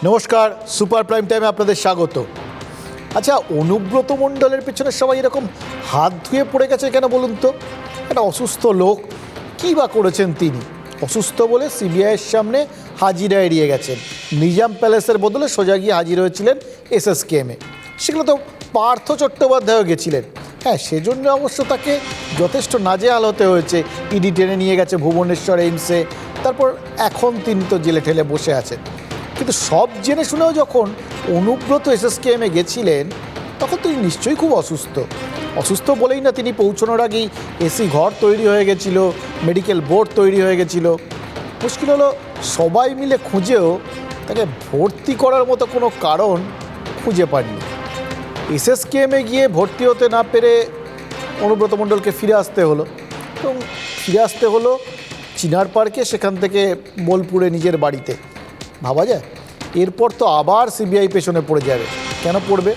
নমস্কার, super prime টাইমে আপনাদের স্বাগত। আচ্ছা, অনুব্রত মণ্ডলের পেছনে সবাই এরকম হাত ধুয়ে পড়ে গেছে কেন বলুন তো? একটা অসুস্থ লোক, কী বা করেছেন তিনি? অসুস্থ বলে সিবিআইয়ের সামনে হাজিরা এড়িয়ে গেছেন। নিজাম প্যালেসের বদলে সোজা গিয়ে হাজির হয়েছিলেন এসএসকেএমে। সেগুলো তো পার্থ চট্টোপাধ্যায়ও গেছিলেন। হ্যাঁ, সেজন্য অবশ্য তাকে যথেষ্ট নাজেহাল হতে হয়েছে। ইডি টেনে নিয়ে গেছে ভুবনেশ্বর এইমসে, তারপর এখন তিনি তো জেলে ঠেলে বসে আছেন। কিন্তু সব জেনে শুনেও যখন অনুব্রত এসএসকেএমে গেছিলেন, তখন তিনি নিশ্চয়ই খুব অসুস্থ বলেই না তিনি পৌঁছানোর আগেই এসি ঘর তৈরি হয়ে গেছিল, মেডিকেল বোর্ড তৈরি হয়ে গেছিল। মুশকিল হলো সবাই মিলে খুঁজেও তাকে ভর্তি করার মতো কোনো কারণ খুঁজে পাননি। এসএসকেএমে গিয়ে ভর্তি হতে না পেরে অনুব্রত মণ্ডলকে ফিরে আসতে হলো, এবং ফিরে আসতে হলো চিনার পার্কে, সেখান থেকে বোলপুরে নিজের বাড়িতে। ভাবা যায় এরপর তো আবার সিবিআই পেছনে পড়ে যাবে। কেন পড়বে?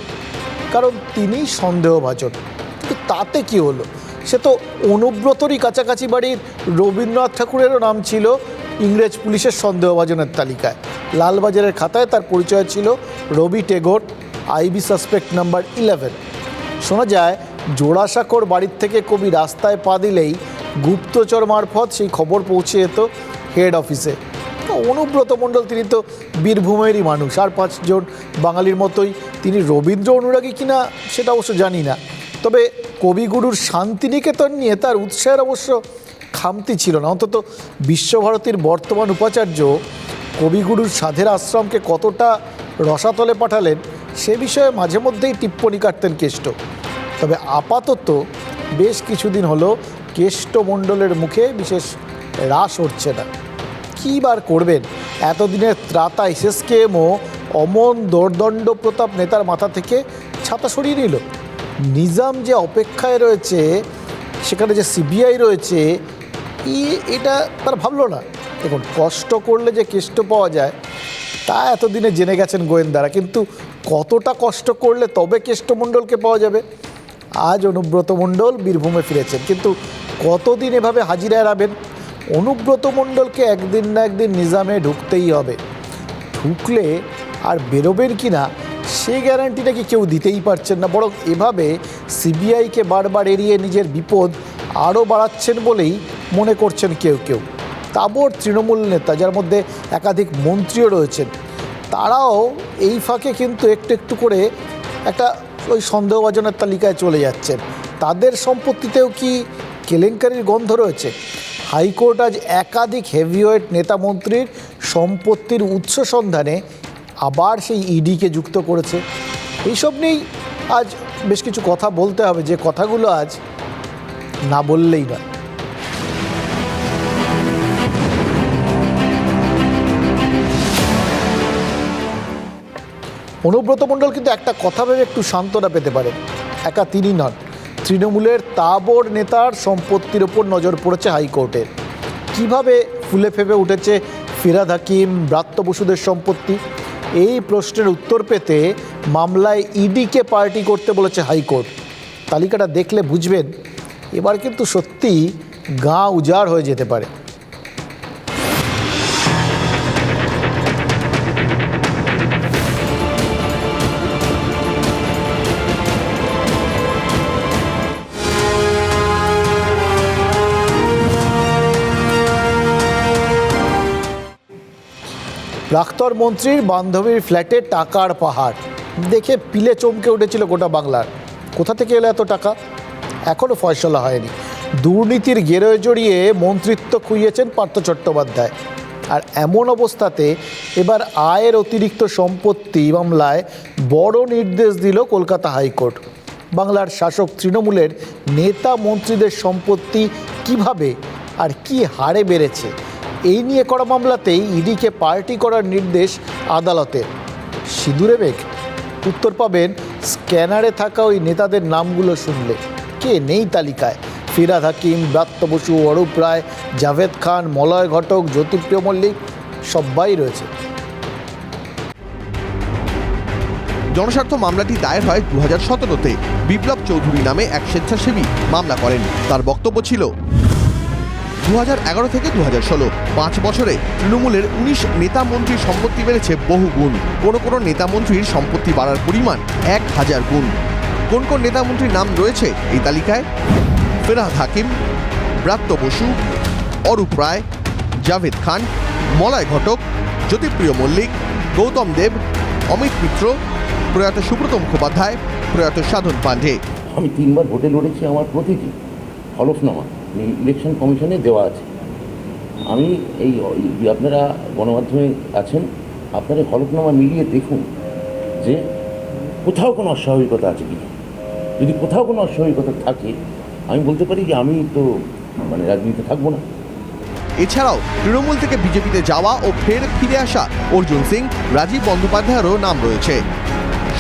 কারণ তিনি সন্দেহভাজন। কিন্তু তাতে কি হলো? সে তো অনুব্রতরই কাছাকাছি বাড়ির রবীন্দ্রনাথ ঠাকুরেরও নাম ছিল ইংরেজ পুলিশের সন্দেহভাজনের তালিকায়। লালবাজারের খাতায় তার পরিচয় ছিল রবি টেগোর, আইবি সাসপেক্ট নাম্বার 11। শোনা যায় জোড়াসাঁকোর বাড়ির থেকে কবি রাস্তায় পা দিলেই গুপ্তচর মারফত সেই খবর পৌঁছে যেত হেড অফিসে। অনুব্রত মণ্ডল তিনি তো বীরভূমেরই মানুষ, আর 5 জন বাঙালির মতোই। তিনি রবীন্দ্র অনুরাগী কিনা সেটা অবশ্য জানি না, তবে কবিগুরুর শান্তিনিকেতন নিয়ে তার উৎসাহের অবশ্য খামতি ছিল না। অন্তত বিশ্বভারতীর বর্তমান উপাচার্য কবিগুরুর সাধের আশ্রমকে কতটা রসাতলে পাঠালেন সে বিষয়ে মাঝে মধ্যেই টিপ্পণী কাটতেন কেষ্ট। তবে আপাতত বেশ কিছুদিন হলো কেষ্ট মণ্ডলের মুখে বিশেষ রাশ উঠছে না। কী বার করবেন? এতদিনের ত্রাতা এসএসকেএমও অমন দোর্দণ্ড প্রতাপ নেতার মাথা থেকে ছাতা সরিয়ে নিল। নিজাম যে অপেক্ষায় রয়েছে, সেখানে যে সিবিআই রয়েছে, এটা তার ভাবলো না। দেখুন, কষ্ট করলে যে কেষ্ট পাওয়া যায় তা এতদিনে জেনে গেছেন গোয়েন্দারা, কিন্তু কতটা কষ্ট করলে তবে কেষ্ট মণ্ডলকে পাওয়া যাবে? আজ অনুব্রত মণ্ডল বীরভূমে ফিরেছেন, কিন্তু কতদিন এভাবে হাজিরা এড়াবেন? অনুব্রত মণ্ডলকে একদিন না একদিন নিজামে ঢুকতেই হবে। ঢুকলে আর বেরোবেন কি না সে গ্যারান্টিটা কি কেউ দিতেই পারছেন না, বরং এভাবে সিবিআইকে বারবার এড়িয়ে নিজের বিপদ আরও বাড়াচ্ছেন বলেই মনে করছেন কেউ। তাবড় তৃণমূল নেতা, যার মধ্যে একাধিক মন্ত্রীও রয়েছেন, তারাও এই ফাঁকে কিন্তু একটু একটু করে একটা ওই সন্দেহভাজনের তালিকায় চলে যাচ্ছেন। তাদের সম্পত্তিতেও কি কেলেঙ্কারির গন্ধ রয়েছে? হাইকোর্ট আজ একাধিক হেভিওয়েট নেতা মন্ত্রীর সম্পত্তির উৎস সন্ধানে আবার সেই ইডিকে যুক্ত করেছে। এইসব নিয়েই আজ বেশ কিছু কথা বলতে হবে, যে কথাগুলো আজ না বললেই না। অনুব্রত মণ্ডল কিন্তু একটা কথা ভেবে একটু সান্ত্বনা পেতে পারেন। একা তিনি নন, তৃণমূলের তাবড় নেতার সম্পত্তির ওপর নজর পড়েছে হাইকোর্টের। কিভাবে ফুলে ফেপে উঠেছে ফিরহাদ হাকিম, ব্রাত্য বসুদের সম্পত্তি, এই প্রশ্নের উত্তর পেতে মামলায় ইডিকে পার্টি করতে বলেছে হাইকোর্ট। তালিকাটা দেখলে বুঝবেন এবার কিন্তু সত্যিই গা উজাড় হয়ে যেতে পারে। প্রাক্তন মন্ত্রীর বান্ধবীর ফ্ল্যাটে টাকার পাহাড় দেখে পিলে চমকে উঠেছিল গোটা বাংলার। কোথা থেকে এলো এত টাকা? এখনও ফয়সলা হয়নি। দুর্নীতির গেরোয় জড়িয়ে মন্ত্রিত্ব খুইয়েছেন পার্থ চট্টোপাধ্যায়। আর এমন অবস্থাতে এবার আয়ের অতিরিক্ত সম্পত্তি মামলায় বড় নির্দেশ দিল কলকাতা হাইকোর্ট। বাংলার শাসক তৃণমূলের নেতা মন্ত্রীদের সম্পত্তি কিভাবে আর কি হারে বেড়েছে, এই নিয়ে করা মামলাতেই ইডিকে পার্টি করার নির্দেশ আদালতের। সিঁদুরে মেঘ? উত্তর পাবেন স্ক্যানারে থাকা ওই নেতাদের নামগুলো শুনলে। কে নেই তালিকায়? ফিরহাদ হাকিম, ব্রাত্য বসু, অরূপ রায়, জাভেদ খান, মলয় ঘটক, জ্যোতিপ্রিয় মল্লিক, সবাই রয়েছে। জনস্বার্থ মামলাটি দায়ের হয় 2017-তে। বিপ্লব চৌধুরী নামে এক স্বেচ্ছাসেবী মামলা করেন। তার বক্তব্য ছিল, 2011 থেকে 2016 5 বছরে তৃণমূলের 19 নেতা মন্ত্রীর সম্পত্তি বেড়েছে বহু গুণ। কোনো নেতা মন্ত্রীর সম্পত্তি বাড়ার পরিমাণ 1000 গুণ। কোন কোন নেতা মন্ত্রীর নাম রয়েছে এই তালিকায়? ফেরহাদ হাকিম, ব্রাত্য বসু, অরূপ রায়, জাভেদ খান, মলয় ঘটক, জ্যোতিপ্রিয় মল্লিক, গৌতম দেব, অমিত মিত্র, প্রয়াত সুব্রত মুখোপাধ্যায়, প্রয়াত সাধন পাণ্ডে। আমি 3 বার ভোটে লড়েছি, আমার প্রতিটি হলফনামা ইলেকশন কমিশনে দেওয়া আছে। আমি আপনারা গণমাধ্যমে আছেন, আপনারা হলফনামা মিলিয়ে দেখুন যে কোথাও কোনো অস্বাভাবিকতা আছে কিনা। যদি কোথাও কোনো অস্বাভাবিকতা থাকে, আমি বলতে পারি যে আমি তো রাজনীতিতে থাকবো না। এছাড়াও তৃণমূল থেকে বিজেপিতে যাওয়া ও ফিরে আসা অর্জুন সিং, রাজীব বন্দ্যোপাধ্যায়েরও নাম রয়েছে।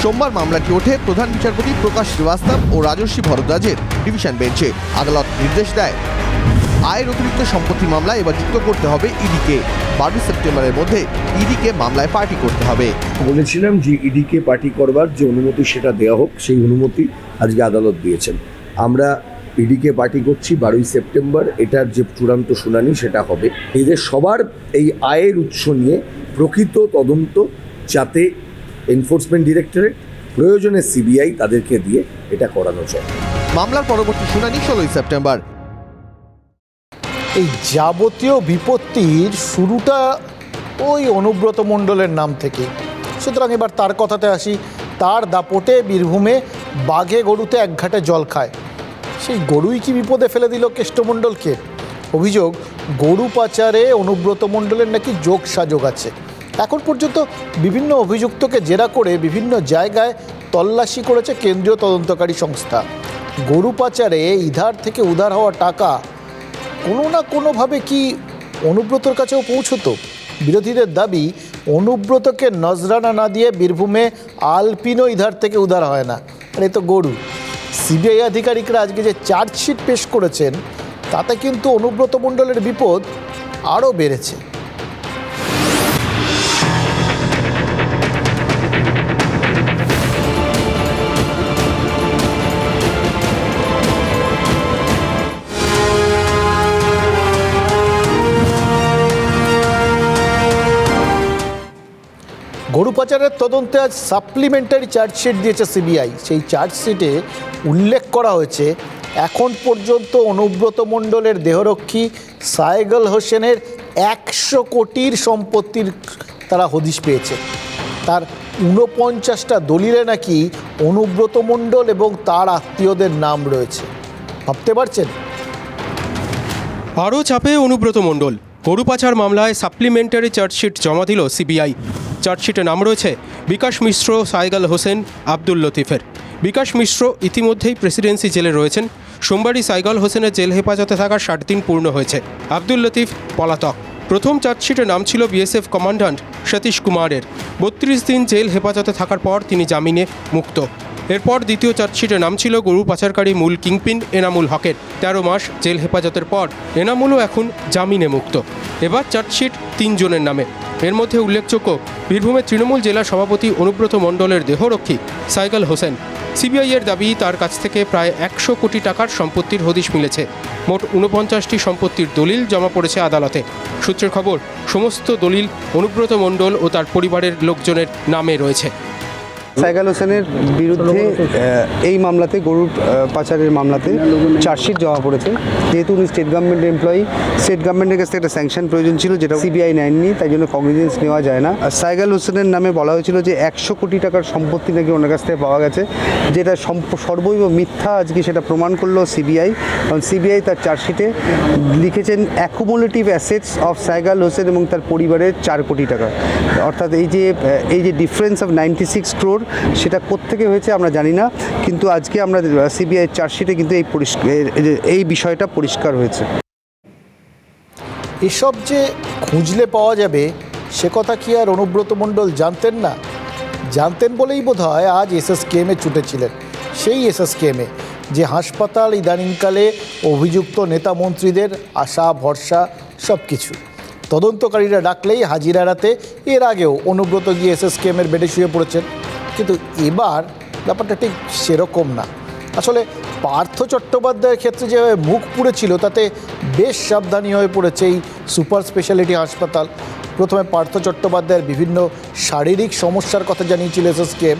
সোমবার মামলাটি ওঠে প্রধান বিচারপতি প্রকাশ শ্রীবাস্তব ও রাজর্ষি ভরদ্বাজের ডিভিশন বেঞ্চে। আদালত নির্দেশ দেয়, আয়ের অতিরিক্ত সম্পত্তি মামলায় এবার যুক্ত করতে হবে ইডিকে। 12 সেপ্টেম্বরের মধ্যে ইডিকে মামলায় পার্টি করতে হবে। বলেছিলাম যে ইডিকে পার্টি করবার যে অনুমতি সেটা দেওয়া হোক, সেই অনুমতি আজকে আদালত দিয়েছেন। আমরা ইডিকে পার্টি করছি 12 সেপ্টেম্বর, এটার যে চূড়ান্ত শুনানি সেটা হবে। এদের সবার এই আয়ের উৎস নিয়ে প্রকৃত তদন্ত যাতে এনফোর্সমেন্ট ডিরেক্টরেট, প্রয়োজনে সিবিআই তাদেরকে দিয়ে এটা করানো চায়। মামলার পরবর্তী শুনানি 16 সেপ্টেম্বর। এই যাবতীয় বিপত্তির শুরুটা ওই অনুব্রত মণ্ডলের নাম থেকে। সুতরাং এবার তার কথাতে আসি। তার দাপটে বীরভূমে বাঘে গরুতে এক ঘাটে জল খায়। সেই গরুই কি বিপদে ফেলে দিল কেষ্টমণ্ডলকে? অভিযোগ, গরু পাচারে অনুব্রত মণ্ডলের নাকি যোগ সাযোগ আছে। এখন পর্যন্ত বিভিন্ন অভিযুক্তকে জেরা করে বিভিন্ন জায়গায় তল্লাশি করেছে কেন্দ্রীয় তদন্তকারী সংস্থা। গরু পাচারে ইধার থেকে উধার হওয়া টাকা কোনো না কোনোভাবে কি অনুব্রতর কাছেও পৌঁছতো? বিরোধীদের দাবি, অনুব্রতকে নজরানা না দিয়ে বীরভূমে আলপিনো ইধার থেকে উধার হয় না। আর এ তো গরু। সিবিআই আধিকারিকরা আজকে যে চার্জশিট পেশ করেছেন, তাতে কিন্তু অনুব্রত মণ্ডলের বিপদ আরও বেড়েছে। গরু পাচারের তদন্তে আজ সাপ্লিমেন্টারি চার্জশিট দিয়েছে সিবিআই। সেই চার্জশিটে উল্লেখ করা হয়েছে, এখন পর্যন্ত অনুব্রত মণ্ডলের দেহরক্ষী সাইগল হোসেনের 100 কোটির সম্পত্তির তারা হদিশ পেয়েছে। তার 49টা দলিলে নাকি অনুব্রত মণ্ডল এবং তার আত্মীয়দের নাম রয়েছে। ভাবতে পারছেন? আরও চাপে অনুব্রত মণ্ডল। গরু পাচার মামলায় সাপ্লিমেন্টারি চার্জশিট জমা দিল সিবিআই। চার্জশিটে নাম রয়েছে বিকাশ মিশ্র, সাইগল হোসেন, আব্দুল লতিফের। বিকাশ মিশ্র ইতিমধ্যেই প্রেসিডেন্সি জেলে রয়েছেন। সোমবারই সাইগল হোসেনের জেল হেফাজতে থাকার 60 দিন পূর্ণ হয়েছে। আব্দুল লতিফ পলাতক। প্রথম চার্জশিটে নাম ছিল বিএসএফ কমান্ড্যান্ট সতীশ কুমারের। 32 দিন জেল হেফাজতে থাকার পর তিনি জামিনে মুক্ত। এরপর দ্বিতীয় চার্জশিটে নাম ছিল গরু পাচারকারী মূল কিংপিন এনামুল হকের। 13 মাস জেল হেফাজতের পর এনামুলও এখন জামিনে মুক্ত। এবার চার্জশিট 3 জনের নামে। এর মধ্যে উল্লেখযোগ্য, বীরভূমের তৃণমূল জেলা সভাপতি অনুব্রত মণ্ডলের দেহরক্ষী সাইগল হোসেন। সিবিআইয়ের দাবি, তার কাছ থেকে প্রায় 100 কোটি টাকার সম্পত্তির হদিশ মিলেছে। মোট 49টি সম্পত্তির দলিল জমা পড়েছে আদালতে। সূত্রের খবর, সমস্ত দলিল অনুব্রত মণ্ডল ও তার পরিবারের লোকজনের নামে রয়েছে। সাইগল হোসেনের বিরুদ্ধে এই মামলাতে, গরু পাচারের মামলাতে চার্জশিট জমা পড়েছে। যেহেতু উনি স্টেট গভর্নমেন্টের এমপ্লয়ি, স্টেট গভর্নমেন্টের কাছ থেকে একটা স্যাংশন প্রয়োজন ছিল, যেটা সিবিআই নেয়নি, তাই জন্য কগনিজেন্স নেওয়া যায় না। সাইগল হোসেনের নামে বলা হয়েছিল যে 100 কোটি টাকার সম্পত্তি নাকি ওনার কাছ থেকে পাওয়া গেছে, যেটা সর্বৈব মিথ্যা। আজকে সেটা প্রমাণ করলো সিবিআই। কারণ সিবিআই তার চার্জশিটে লিখেছেন অ্যাকুমুলেটিভ অ্যাসেটস অফ সাইগল হোসেন এবং তার পরিবারের 4 কোটি টাকা। অর্থাৎ এই যে ডিফারেন্স অফ 96 ক্রোর, সেটা কোত্থেকে হয়েছে আমরা জানি না, কিন্তু আজকে আমরা সিবিআই চার্জশিটে কিন্তু এই বিষয়টা পরিষ্কার হয়েছে। এসব যে খুঁজলে পাওয়া যাবে, সে কথা কি আর অনুব্রত মণ্ডল জানতেন না? জানতেন বলেই বোধহয় আজ এসএসকেএমে ছুটেছিলেন। সেই এসএসকেএমে যে হাসপাতাল ইদানিংকালে অভিযুক্ত নেতা মন্ত্রীদের আশা ভরসা সব কিছু। তদন্তকারীরা ডাকলেই হাজির এড়াতে এর আগেও অনুব্রত গিয়ে এসএসকেএমের বেডে শুয়ে পড়েছেন। কিন্তু এবার ব্যাপারটা ঠিক সেরকম না। আসলে পার্থ চট্টোপাধ্যায়ের ক্ষেত্রে যে মুখ পুড়েছিল তাতে বেশ সাবধানী হয়ে পড়েছে এই সুপার স্পেশালিটি হাসপাতাল। প্রথমে পার্থ চট্টোপাধ্যায়ের বিভিন্ন শারীরিক সমস্যার কথা জানিয়েছিল এসএসকেএম,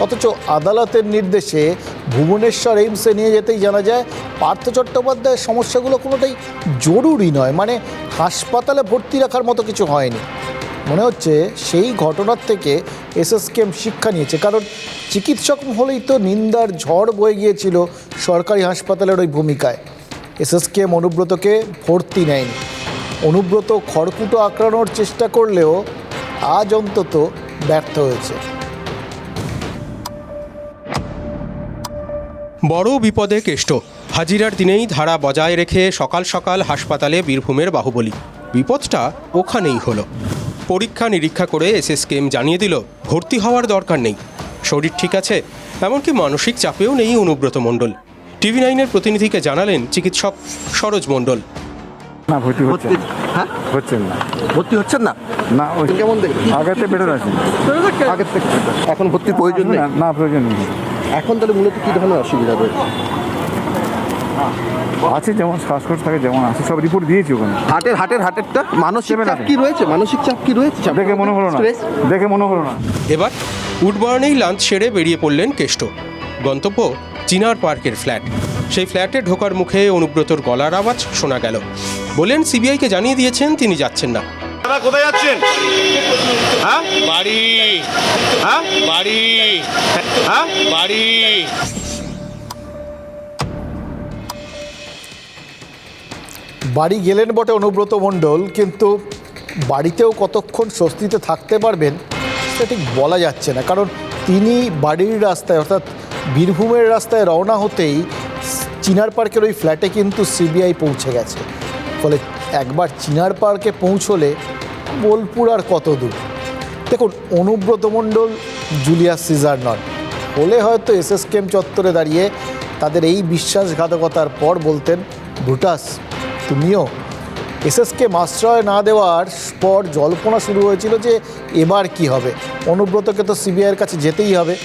অথচ আদালতের নির্দেশে ভুবনেশ্বর এইমসে নিয়ে যেতেই জানা যায় পার্থ চট্টোপাধ্যায়ের সমস্যাগুলো কোনোটাই জরুরি নয়, মানে হাসপাতালে ভর্তি রাখার মতো কিছু হয়নি। মনে হচ্ছে সেই ঘটনার থেকে এসএসকেএম শিক্ষা নিয়েছে, কারণ চিকিৎসক হলেই তো নিন্দার ঝড় বয়ে গিয়েছিল সরকারি হাসপাতালের ওই ভূমিকায়। এসএসকেএম অনুব্রতকে ভর্তি নেয়নি। অনুব্রত খড়কুটো আঁকড়ানোর চেষ্টা করলেও আজ অন্তত ব্যর্থ হয়েছে। বড় বিপদে কেষ্ট। হাজিরার দিনেই ধারা বজায় রেখে সকাল সকাল হাসপাতালে বীরভূমের বাহুবলী। বিপদটা ওখানেই হলো। পরীক্ষা নিরীক্ষা করে এসএসকেএম জানিয়ে দিল ভর্তি হওয়ার দরকার নেই, শরীর ঠিক আছে, এমনকি মানসিক চাপেও নেই অনুব্রত মণ্ডল। TV9-এর প্রতিনিধিকে জানালেন চিকিৎসক সরোজ মণ্ডল। না ভর্তি হচ্ছে হ্যাঁ হচ্ছেন না, ভর্তি হচ্ছেন না? না ওই কেমন দেখেন? আগেতে বেটার আছে, আগের থেকে এখন ভর্তির প্রয়োজন নেই? না প্রয়োজন নেই। এখন তাহলে মূলত কী ধরনের অসুবিধা রয়েছে? আছে যেমন শ্বাসকষ্ট থাকে যেমন আছে, সব রিপোর্ট দিয়েছি ওখানে। হার্টেরটা মানসিক Seven চাপ আছে। কি রয়েছে? মানসিক চাপ কি রয়েছে? দেখে মনে হলো না, Stress? দেখে মনে হলো না। এবার উডবার্নেই লাঞ্চ সেরে বেরিয়ে পড়লেন কেষ্ট। গন্তব্য চিনার পার্কের ফ্ল্যাট। সেই ফ্ল্যাটে ঢোকার মুখে অনুব্রতর গলার আওয়াজ শোনা গেল। বলেন সিবিআইকে জানিয়ে দিয়েছেন তিনি যাচ্ছেন না। দাদা কোথায় যাচ্ছেন? হ্যাঁ বাড়ি। হ্যাঁ বাড়ি। হ্যাঁ বাড়ি। বাড়ি গেলেন বটে অনুব্রত মণ্ডল, কিন্তু বাড়িতেও কতক্ষণ স্বস্তিতে থাকতে পারবেন সেটা ঠিক বলা যাচ্ছে না, কারণ তিনি বাড়ির রাস্তায় অর্থাৎ বীরভূমের রাস্তায় রওনা হতেই চিনার পার্কের ওই ফ্ল্যাটে কিন্তু সিবিআই পৌঁছে গেছে। ফলে একবার চিনার পার্কে পৌঁছলে বোলপুর আর কত দূর। দেখুন, অনুব্রত মণ্ডল জুলিয়াস সিজার নন, হলে হয়তো এসএসকেএম চত্বরে দাঁড়িয়ে তাদের এই বিশ্বাসঘাতকতার পর বলতেন, ব্রুটাস তুমিও। এসএসকেএম আশ্রয় না দেওয়ার পর জল্পনা শুরু হয়েছিল যে এবার কি হবে, অনুব্রতকে তো সিবিআইয়ের কাছে যেতেই হবে।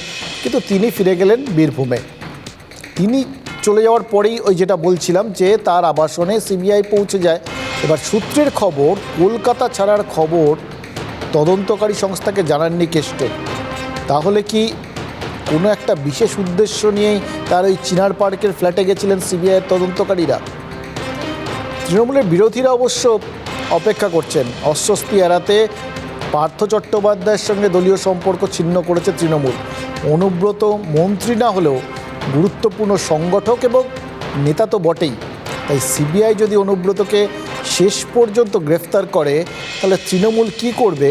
কিন্তু তিনি ফিরে গেলেন বীরভূমে। তিনি চলে যাওয়ার পরেই ওই যেটা বলছিলাম যে তার আবাসনে সিবিআই পৌঁছে যায়। এবার সূত্রের খবর, কলকাতা ছাড়ার খবর তদন্তকারী সংস্থাকে জানাননি কেষ্ট। তাহলে কি কোনো একটা বিশেষ উদ্দেশ্য নিয়েই তার ওই চিনার পার্কের ফ্ল্যাটে গেছিলেন সিবিআইয়ের তদন্তকারীরা? তৃণমূলের বিরোধীরা অবশ্য অপেক্ষা করছেন। অস্বস্তি এড়াতে পার্থ চট্টোপাধ্যায়ের সঙ্গে দলীয় সম্পর্ক ছিন্ন করেছে তৃণমূল। অনুব্রত মন্ত্রী না হলেও গুরুত্বপূর্ণ সংগঠক এবং নেতা তো বটেই। তাই সিবিআই যদি অনুব্রতকে শেষ পর্যন্ত গ্রেফতার করে তাহলে তৃণমূল কী করবে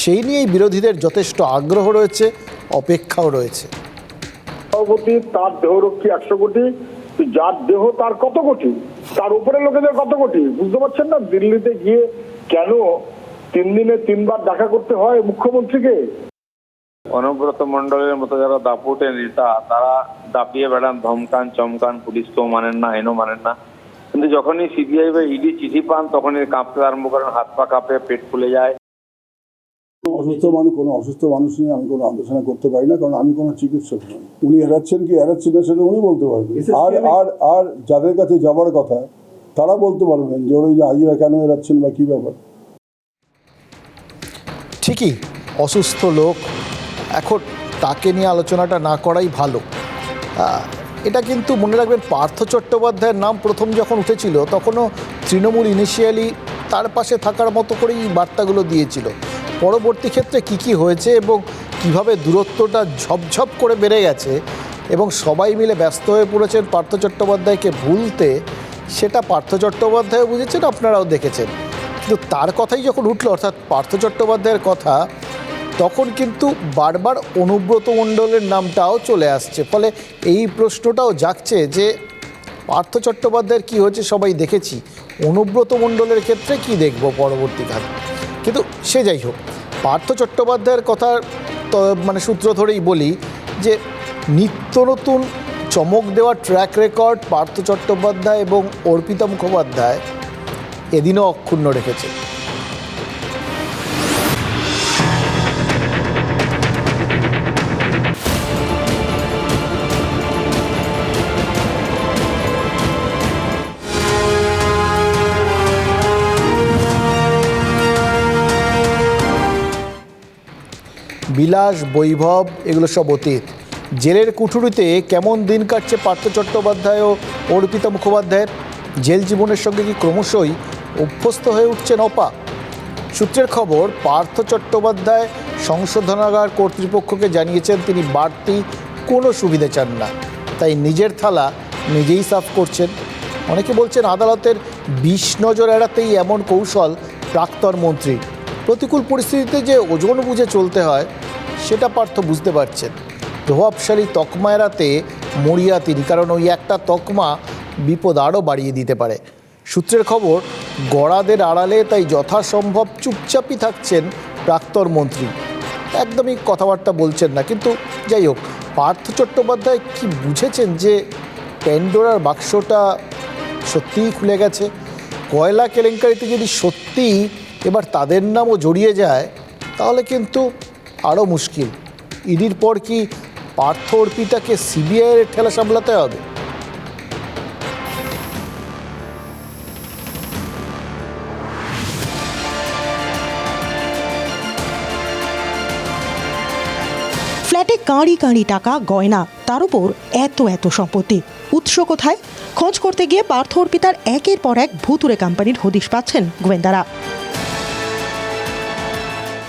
সেই নিয়েই বিরোধীদের যথেষ্ট আগ্রহ রয়েছে, অপেক্ষাও রয়েছে। সভাপতি তার দেহরক্ষী 100 কোটি, যার দেহ তার কত কোটি, তার উপরে লোকেদের কত কোটি, বুঝতে পারছেন না? দিল্লিতে গিয়ে কেন 3 দিনে 3 বার দেখা করতে হয় মুখ্যমন্ত্রীকে? অনুব্রত মণ্ডলের মতো যারা দাপুটে নেতা তারা দাপিয়ে বেড়ান, ধমকান চমকান, পুলিশকেও মানেন না, আইনও মানেন না। কিন্তু যখনই সিবিআই বা ইডি চিঠি পান তখনই কাঁপতে আরম্ভ করেন, হাত পা কাঁপে, পেট ফুলে যায়। কোনো অসুস্থ মানুষ নিয়ে আমি কোনো আলোচনা করতে পারি না, কারণ আমি কোনো চিকিৎসক নই। উনি এড়াচ্ছেন কি এড়াচ্ছেন না সেটা উনি বলতে পারবেন। আর আর আর যাদের কাছে যাবার কথা তারা বলতে পারবেন যে ওই যে হাজিরা কেন এড়াচ্ছেন বা কী ব্যাপার। ঠিকই, অসুস্থ লোক, এখন তাকে নিয়ে আলোচনাটা না করাই ভালো। এটা কিন্তু মনে রাখবেন, পার্থ চট্টোপাধ্যায়ের নাম প্রথম যখন উঠেছিল তখনও তৃণমূল ইনিশিয়ালি তার পাশে থাকার মতো করেই বার্তাগুলো দিয়েছিল। পরবর্তী ক্ষেত্রে কি হয়েছে এবং কিভাবে দূরত্বটা ঝপঝপ করে বেড়ে গেছে এবং সবাই মিলে ব্যস্ত হয়ে পড়েছেন পার্থ চট্টোপাধ্যায়কে ভুলতে, সেটা পার্থ চট্টোপাধ্যায়ও বুঝেছেন, আপনারাও দেখেছেন। কিন্তু তার কথাই যখন উঠল, অর্থাৎ পার্থ চট্টোপাধ্যায়ের কথা, তখন কিন্তু বারবার অনুব্রত মণ্ডলের নামটাও চলে আসছে। ফলে এই প্রশ্নটাও জাগছে যে পার্থ চট্টোপাধ্যায়ের কী হয়েছে সবাই দেখেছি, অনুব্রত মণ্ডলের ক্ষেত্রে কি দেখব পরবর্তীকালে। কিন্তু সে যাই হোক, পার্থ চট্টোপাধ্যায়ের কথা মানে সূত্র ধরেই বলি যে নিত্য নতুন চমক দেওয়া ট্র্যাক রেকর্ড পার্থ চট্টোপাধ্যায় এবং অর্পিতা মুখোপাধ্যায় এদিনও অক্ষুণ্ণ রেখেছে। বিলাস বৈভব এগুলো সব অতীত। জেলের কুঠুরিতে কেমন দিন কাটছে পার্থ চট্টোপাধ্যায় ও অর্পিতা মুখোপাধ্যায়ের? জেল জীবনের সঙ্গে কি ক্রমশই অভ্যস্ত হয়ে উঠছেন অপা? সূত্রের খবর, পার্থ চট্টোপাধ্যায় সংশোধনাগার কর্তৃপক্ষকে জানিয়েছেন তিনি বাড়তি কোনো সুবিধা চান না, তাই নিজের থালা নিজেই সাফ করছেন। অনেকে বলছেন আদালতের বিষ নজর এড়াতেই এমন কৌশল প্রাক্তন মন্ত্রীর। প্রতিকূল পরিস্থিতিতে যে ওজন বুঝে চলতে হয় সেটা পার্থ বুঝতে পারছেন। প্রভাবশালী তকমা এড়াতে মরিয়া তিনি, কারণ ওই একটা তকমা বিপদ আরও বাড়িয়ে দিতে পারে। সূত্রের খবর, গড়াদের আড়ালে তাই যথাসম্ভব চুপচাপই থাকছেন প্রাক্তন মন্ত্রী, একদমই কথাবার্তা বলছেন না। কিন্তু যাই হোক, পার্থ চট্টোপাধ্যায় কি বুঝেছেন যে প্যান্ডোরার বাক্সটা সত্যিই খুলে গেছে? কয়লা কেলেঙ্কারিতে যদি সত্যিই এবার তাদের নামও জড়িয়ে যায় তাহলে কিন্তু আরও মুশকিল। ইডির পর কি পার্থ অর্পিতাকে সিবিআইয়ের ঠেলা সামলাতে হবে? ফ্ল্যাটে কাঁড়ি কাঁড়ি টাকা, গয়না, তার উপর এত এত সম্পত্তি। উৎস কোথায়? খোঁজ করতে গিয়ে পার্থ অর্পিতার একের পর এক ভুতুরে কোম্পানির হদিশ পাচ্ছেন গোয়েন্দারা।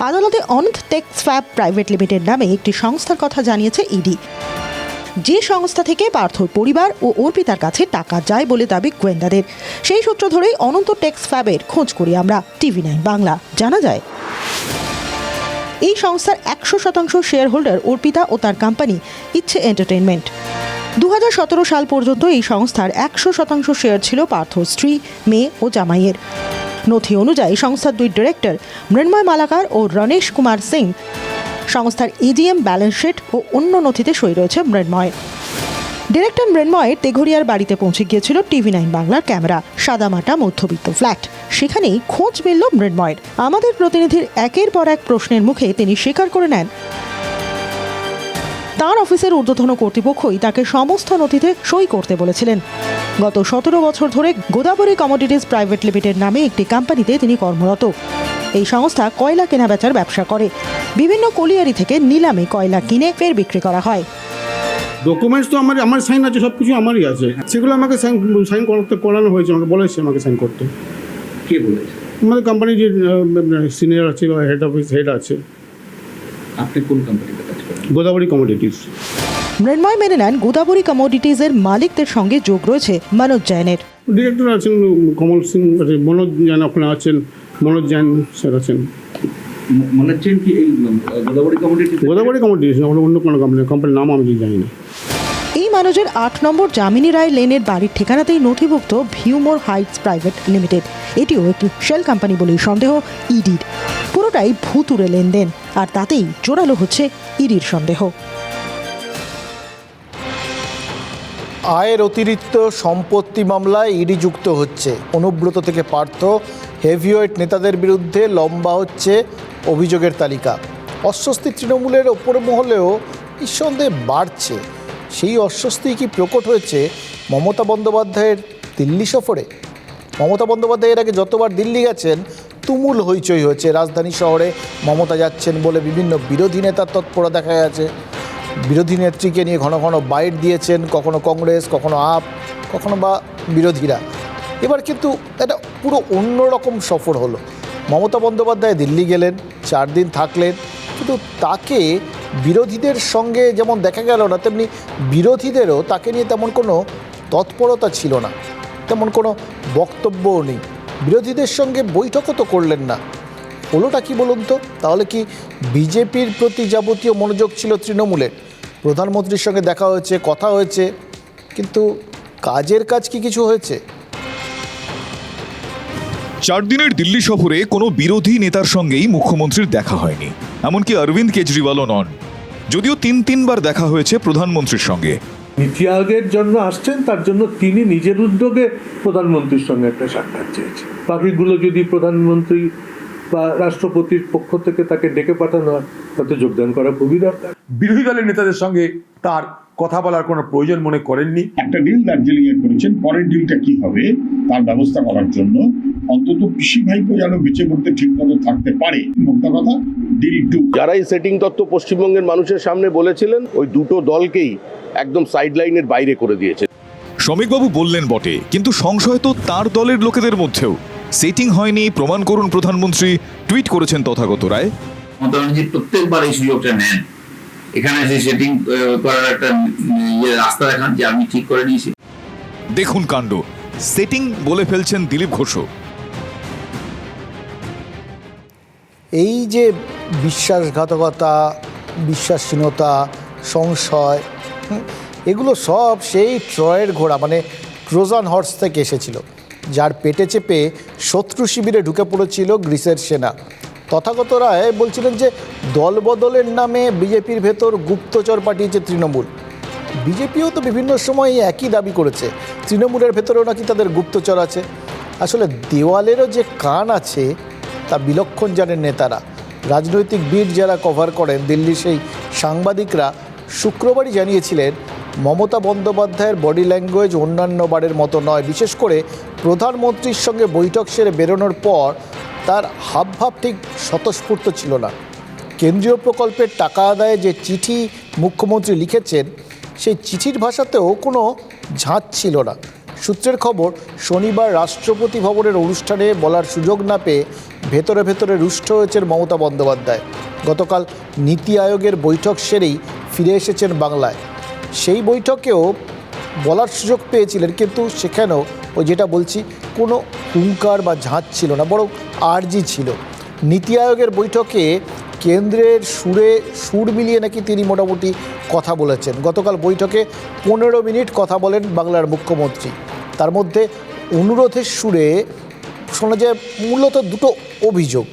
আদালতে অনন্ত টেক্স ফ্যাব প্রাইভেট লিমিটেড নামে একটি সংস্থার কথা জানিয়েছে ইডি। যে সংস্থা থেকে পার্থর পরিবার ও অর্পিতার কাছে টাকা যায় বলে দাবি গোয়েন্দাদের। সেই সূত্র ধরেই অনন্ত টেক্স ফ্যাবের খোঁজ করি আমরা TV9 বাংলা। জানা যায়, এই সংস্থার 100% শেয়ার হোল্ডার অর্পিতা ও তার কোম্পানি ইচ্ছে এন্টারটেইনমেন্ট। 2017 সাল পর্যন্ত এই সংস্থার 100% শেয়ার ছিল পার্থর স্ত্রী, মেয়ে ও জামাইয়ের। নথি অনুযায়ী সংস্থার 2 ডিরেক্টর মৃন্ময় মালাকার ও রণেশ কুমার সিং। সংস্থার এজিএম, ব্যালেন্স শিট ও অন্য নথিতে সই রয়েছে মৃন্ময়। ডিরেক্টর মৃন্ময়ের তেঘরিয়ার বাড়িতে পৌঁছে গিয়েছিল TV9 বাংলার ক্যামেরা। সাদামাটা মধ্যবিত্ত ফ্ল্যাট, সেখানেই খোঁজ মিলল মৃন্ময়ের। আমাদের প্রতিনিধির একের পর এক প্রশ্নের মুখে তিনি স্বীকার করে নেন তার অফিসের ঊর্ধ্বতন কর্তৃপক্ষই তাকে সমস্ত নথিতে সই করতে বলেছিলেন। গত 17 বছর ধরে গোদাবরী কমোডিটিজ প্রাইভেট লিমিটেড নামে একটি কোম্পানিতে তিনি কর্মরত। এই সংস্থা কয়লা কেনাবেচার ব্যবসা করে। বিভিন্ন কলিয়ারি থেকে নিলামে কয়লা কিনে ফের বিক্রি করা হয়। ডকুমেন্টস তো আমার সাইন আছে, সব কিছু আমারই আছে। সেগুলো আমাকে সাইন করানো হয়েছে, আমাকে বলেছে আমাকে সাইন করতে। কে বলেছে? আমাদের কোম্পানির যে সিনিয়র আছে বা হেড আছে। আপনি কোন কোম্পানিতে কাজ করেন? গোদাবরী কমোডিটিজ। মৃন্ময় মেনে নেন গোদাবরী কমোডিটিজের মালিকদের সঙ্গে যোগ রয়েছে মনোজ জৈনের। ডিরেক্টর আছেন কমল সিং, মনোজ জৈন ওখানে আছেন, মনোজ জৈন স্যার আছেন। মনোজ জৈন কি এই গোদাবরী কমোডিটিজ না, অন্য কোনো কোম্পানির নাম আমি জানি না। এই মানুষের 8 নম্বর যামিনী রায় লেনের বাড়ির ঠিকানাতেই নথিভুক্ত ভিউমোর হাইটস প্রাইভেট লিমিটেড। এটিও একটি শেল কোম্পানি বলেই সন্দেহ ইডির। পুরোটাই ভুতুরে লেনদেন, আর তাতেই জোরালো হচ্ছে ইডির সন্দেহ। আয়ের অতিরিক্ত সম্পত্তি মামলায় ইডি যুক্ত হচ্ছে। অনুব্রত থেকে পার্থ, হেভিওয়েট নেতাদের বিরুদ্ধে লম্বা হচ্ছে অভিযোগের তালিকা। অস্বস্তি তৃণমূলের ওপর মহলেও নিঃসন্দেহে বাড়ছে। সেই অস্বস্তি কি প্রকট হয়েছে মমতা বন্দ্যোপাধ্যায়ের দিল্লি সফরে? মমতা বন্দ্যোপাধ্যায় এর আগে যতবার দিল্লি গেছেন তুমুল হইচই হয়েছে। রাজধানী শহরে মমতা যাচ্ছেন বলে বিভিন্ন বিরোধী নেতার তৎপরতা দেখা গেছে। বিরোধী নেত্রীকে নিয়ে ঘন ঘন বাইট দিয়েছেন, কখনো কংগ্রেস, কখনো আপ, কখনো বা বিরোধীরা। এবার কিন্তু এটা পুরো অন্যরকম সফর হলো। মমতা বন্দ্যোপাধ্যায় দিল্লি গেলেন, 4 দিন থাকলেন, কিন্তু তাকে বিরোধীদের সঙ্গে যেমন দেখা গেল না, তেমনি বিরোধীদেরও তাকে নিয়ে তেমন কোনো তৎপরতা ছিল না, তেমন কোনো বক্তব্যও নেই। বিরোধীদের সঙ্গে বৈঠকও তো করলেন না। হলোটা কি বলুন তো? তাহলে কি বিজেপির প্রতি যাবতীয় মনোযোগ ছিল তৃণমূলের? প্রধানমন্ত্রীর সঙ্গে দেখা হয়েছে, কথা হয়েছে, কিন্তু কাজের কাজ কি কিছু হয়েছে? 4 দিনের দিল্লি সফরে কোনো বিরোধী নেতার সঙ্গেই মুখ্যমন্ত্রীর দেখা হয়নি, এমনকি অরবিন্দ কেজরিওয়ালও নন। যদিও 3বার দেখা হয়েছে প্রধানমন্ত্রীর সঙ্গে। নীতি আয়োগের জন্য আসছেন, তার জন্য তিনি নিজের উদ্যোগে প্রধানমন্ত্রীর সঙ্গে একটা সাক্ষাৎ চেয়েছেন। বাকিগুলো যদি প্রধানমন্ত্রী বা রাষ্ট্রপতির পক্ষ থেকে তাকে ডেকে পাঠানো হয়, তাতে যোগদান করা খুবই দরকার। বিরোধী দলের নেতাদের সঙ্গে তার কথা বলার কোনো প্রয়োজন মনে করেননি। একটা ডিল দার্জিলিং এ করেছেন, পরের ডিলটা কি হবে তার ব্যবস্থা করার জন্য অন্তত পিসি ভাইপো যেন বেঁচে পড়তে ঠিক মতো থাকতে পারে, মোদ্দা কথা ডিল 2। যারা এই সেটিং তত্ত্ব পশ্চিমবঙ্গের মানুষের সামনে বলেছিলেন, ওই দুটো দলকেই একদম সাইডলাইনের বাইরে করে দিয়েছে। শ্রমিকবাবু বললেন বটে, কিন্তু সংশয় তো তার দলের লোকেদের মধ্যেও। সেটিং হয়নি প্রমাণ করুন প্রধানমন্ত্রী, টুইট করেছেন তথাগত রায়। মমতা ব্যানার্জি প্রত্যেকবার এই সুযোগটা নেন, এখানে এসে সেটিং করার একটা রাস্তা দেখান যে আমি ঠিক করে নিয়েছি। দেখুন কাণ্ড, সেটিং বলে ফেলছেন দিলীপ ঘোষও। এই যে বিশ্বাসঘাতকতা, বিশ্বাসহীনতা, সংশয়, এগুলো সব সেই ট্রয়ের ঘোড়া মানে ট্রোজান হর্স থেকে এসেছিল, যার পেটে চেপে শত্রু শিবিরে ঢুকে পড়েছিল গ্রিসের সেনা। তথাগত রায় বলছিলেন যে দলবদলের নামে বিজেপির ভেতর গুপ্তচর পাঠিয়েছে তৃণমূল। বিজেপিও তো বিভিন্ন সময় একই দাবি করেছে, তৃণমূলের ভেতরেও নাকি তাদের গুপ্তচর আছে। আসলে দেওয়ালেরও যে কান আছে তা বিলক্ষণ জানেন নেতারা। রাজনৈতিক বিট যারা কভার করেন, দিল্লির সেই সাংবাদিকরা শুক্রবারই জানিয়েছিলেন মমতা বন্দ্যোপাধ্যায়ের বডি ল্যাঙ্গুয়েজ অন্যান্য বারের মতো নয়। বিশেষ করে প্রধানমন্ত্রীর সঙ্গে বৈঠক সেরে বেরোনোর পর তার হাবভাব ঠিক স্বতঃস্ফূর্ত ছিল না। কেন্দ্রীয় প্রকল্পের টাকা আদায়ে যে চিঠি মুখ্যমন্ত্রী লিখেছেন, সেই চিঠির ভাষাতেও কোনো ঝাঁজ ছিল না। সূত্রের খবর, শনিবার রাষ্ট্রপতি ভবনের অনুষ্ঠানে বলার সুযোগ না পেয়ে ভেতরে ভেতরে রুষ্ট হয়েছেন মমতা বন্দ্যোপাধ্যায়। গতকাল নীতি আয়োগের বৈঠক সেরেই ফিরে এসেছেন বাংলায়। সেই বৈঠকেও বলার সুযোগ পেয়েছিলেন, কিন্তু সেখানেও ওই যেটা বলছি কোনো হুঙ্কার বা ঝাঁজ ছিল না, বরং আর্জি ছিল। নীতি আয়োগের বৈঠকে কেন্দ্রের সুর মিলিয়ে নাকি তিনি মোটামুটি কথা বলেছেন। গতকাল বৈঠকে 15 মিনিট কথা বলেন বাংলার মুখ্যমন্ত্রী। তার মধ্যে অনুরোধের সুরে শোনা যায় মূলত দুটো অভিযোগ।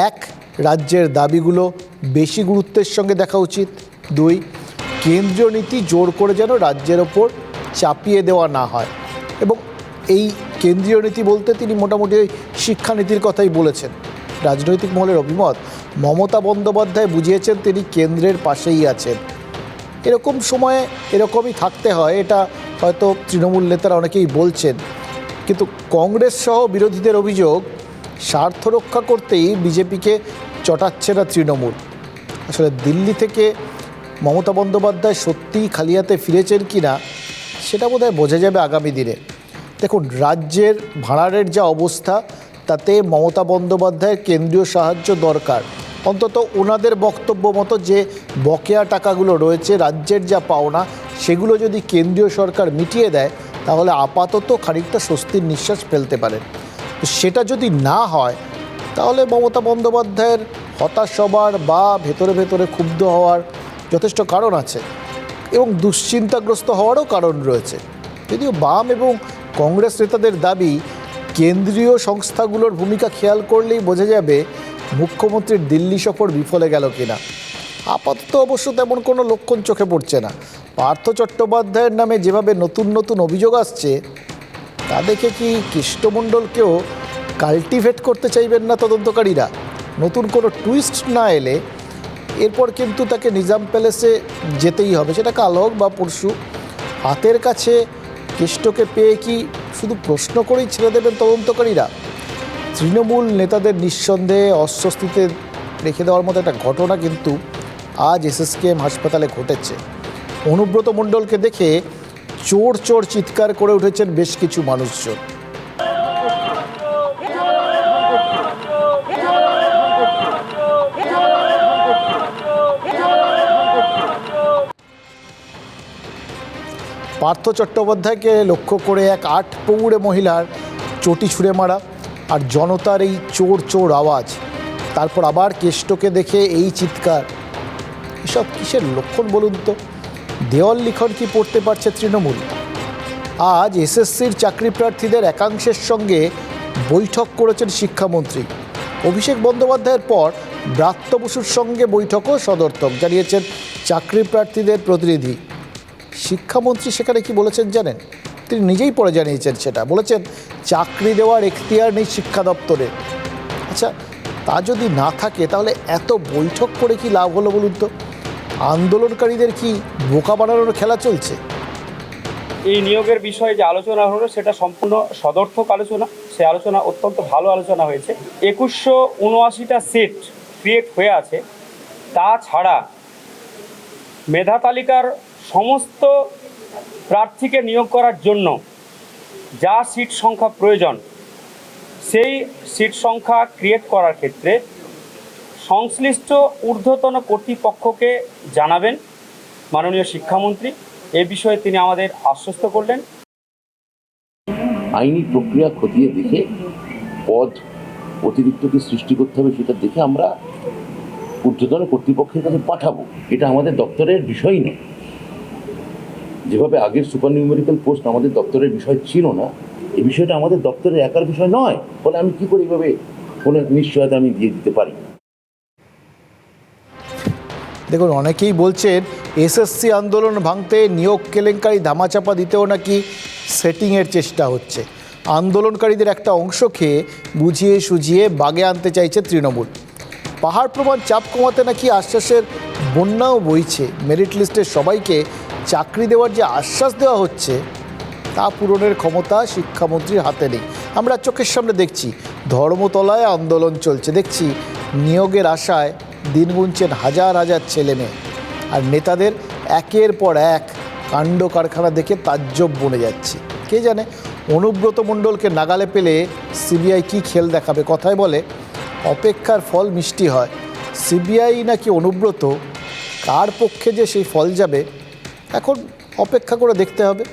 এক, রাজ্যের দাবিগুলো বেশি গুরুত্বের সঙ্গে দেখা উচিত। 2, কেন্দ্রীয় নীতি জোর করে যেন রাজ্যের ওপর চাপিয়ে দেওয়া না হয়। এবং এই কেন্দ্রীয় নীতি বলতে তিনি মোটামুটি ওই শিক্ষানীতির কথাই বলেছেন। রাজনৈতিক মহলের অভিমত, মমতা বন্দ্যোপাধ্যায় বুঝিয়েছেন তিনি কেন্দ্রের পাশেই আছেন। এরকম সময়ে এরকমই থাকতে হয়, এটা হয়তো তৃণমূল নেতারা অনেকেই বলছেন। কিন্তু কংগ্রেস সহ বিরোধীদের অভিযোগ, স্বার্থ রক্ষা করতেই বিজেপিকে চটাচ্ছে না তৃণমূল। আসলে দিল্লি থেকে মমতা বন্দ্যোপাধ্যায় সত্যিই খালি হাতে ফিরেছেন কি না সেটা বোধহয় বোঝা যাবে আগামী দিনে। দেখুন, রাজ্যের ভাড়ারের যা অবস্থা, তাতে মমতা বন্দ্যোপাধ্যায়ের কেন্দ্রীয় সাহায্য দরকার। অন্তত ওনাদের বক্তব্য মতো যে বকেয়া টাকাগুলো রয়েছে, রাজ্যের যা পাওনা, সেগুলো যদি কেন্দ্রীয় সরকার মিটিয়ে দেয় তাহলে আপাতত খানিকটা স্বস্তির নিঃশ্বাস ফেলতে পারেন। সেটা যদি না হয় তাহলে মমতা বন্দ্যোপাধ্যায়ের হতাশ হবার বা ভেতরে ভেতরে ক্ষুব্ধ হওয়ার যথেষ্ট কারণ আছে, এবং দুশ্চিন্তাগ্রস্ত হওয়ারও কারণ রয়েছে। যদিও বাম এবং কংগ্রেস নেতাদের দাবি, কেন্দ্রীয় সংস্থাগুলোর ভূমিকা খেয়াল করলেই বোঝা যাবে মুখ্যমন্ত্রীর দিল্লি সফর বিফলে গেল কিনা। আপাতত অবশ্য তেমন কোনো লক্ষণ চোখে পড়ছে না। পার্থ চট্টোপাধ্যায়ের নামে যেভাবে নতুন নতুন অভিযোগ আসছে, তা দেখে কি কৃষ্ণমণ্ডলকেও কাল্টিভেট করতে চাইবেন না তদন্তকারীরা? নতুন কোনো টুইস্ট না এলে এরপর কিন্তু তাকে নিজাম প্যালেসে যেতেই হবে, সেটা কাল হোক বা পরশু। হাতের কাছে কেষ্টকে পেয়ে কি শুধু প্রশ্ন করেই ছেড়ে দেবেন তদন্তকারীরা? তৃণমূল নেতাদের নিঃসন্দেহে অস্বস্তিতে রেখে দেওয়ার মতো একটা ঘটনা কিন্তু আজ এসএসকেএম হাসপাতালে ঘটেছে। অনুব্রত মণ্ডলকে দেখে চোর চোর চিৎকার করে উঠেছেন বেশ কিছু মানুষজন। পার্থ চট্টোপাধ্যায়কে লক্ষ্য করে এক 8 পৌড়ে মহিলার চটি ছুঁড়ে মারা আর জনতার এই চোর চোর আওয়াজ, তারপর আবার কেষ্টকে দেখে এই চিৎকার, এসব কিসের লক্ষণ বলুন তো? দেওয়াল লিখন কি পড়তে পারছে তৃণমূল? আজ এসএসসির চাকরি প্রার্থীদের একাংশের সঙ্গে বৈঠক করেছেন শিক্ষামন্ত্রী। অভিষেক বন্দ্যোপাধ্যায়ের পর ব্রাত্য বসুর সঙ্গে বৈঠকও সদর্থক, জানিয়েছেন চাকরি প্রার্থীদের প্রতিনিধি। শিক্ষামন্ত্রী সেখানে কি বলেছেন জানেন? তিনি নিজেই পরে জানিয়েছেন সেটা। বলেছেন চাকরি দেওয়ার এখতিয়ার নেই শিক্ষা দপ্তরে। আচ্ছা, তা যদি না থাকে তাহলে এত বৈঠক করে কি লাভ হলো বলুন তো? আন্দোলনকারীদের কি বোকা বানানোর খেলা চলছে? এই নিয়োগের বিষয়ে যে আলোচনা হলো সেটা সম্পূর্ণ সদর্থক আলোচনা। সে আলোচনা অত্যন্ত ভালো আলোচনা হয়েছে। 2179টা সিট ক্রিয়েট হয়ে আছে। তাছাড়া মেধা তালিকার সমস্ত প্রার্থীকে নিয়োগ করার জন্য যা সিট সংখ্যা প্রয়োজন সেই সিট সংখ্যা ক্রিয়েট করার ক্ষেত্রে সংশ্লিষ্ট ঊর্ধ্বতন কর্তৃপক্ষকে জানাবেন মাননীয় শিক্ষামন্ত্রী। এ বিষয়ে তিনি আমাদের আশ্বস্ত করলেন। আইনি প্রক্রিয়া খতিয়ে দেখে পদ অতিরিক্তকে সৃষ্টি করতে হবে সেটা দেখে আমরা ঊর্ধ্বতন কর্তৃপক্ষের কাছে পাঠাবো। এটা আমাদের দপ্তরের বিষয় নয়। যেভাবে আগের সুপার নিউমেরিক্যাল পোস্ট আমাদের দপ্তরের বিষয় ছিল না, এই বিষয়টা আমাদের দপ্তরের একার বিষয় নয়। ফলে আমি কি করে এইভাবে কোনো নিশ্চয়তা আমি দিয়ে দিতে পারি? দেখুন, অনেকেই বলছেন এসএসসি আন্দোলন ভাঙতে নিয়োগ কেলেঙ্কারি ধামাচাপা দিতেও নাকি সেটিংয়ের চেষ্টা হচ্ছে। আন্দোলনকারীদের একটা অংশকে বুঝিয়ে সুঝিয়ে বাগে আনতে চাইছে তৃণমূল। পাহাড় প্রমাণ চাপ কমাতে নাকি আশ্বাসের বন্যাও বইছে। মেরিট লিস্টের সবাইকে চাকরি দেওয়ার যে আশ্বাস দেওয়া হচ্ছে তা পূরণের ক্ষমতা শিক্ষামন্ত্রীর হাতে নেই। আমরা চোখের সামনে দেখছি ধর্মতলায় আন্দোলন চলছে, দেখছি নিয়োগের আশায় দিন গুনছেন হাজার হাজার ছেলে মেয়ে, আর নেতাদের একের পর এক কাণ্ড কারখানা দেখে তাজ্জব বনে যাচ্ছে। কে জানে অনুব্রত মণ্ডলকে নাগালে পেলে সিবিআই কি খেল দেখাবে। কথায় বলে অপেক্ষার ফল মিষ্টি হয়। সিবিআই নাকি অনুব্রত, কার পক্ষে যে সেই ফল যাবে এখন অপেক্ষা করে দেখতে হবে।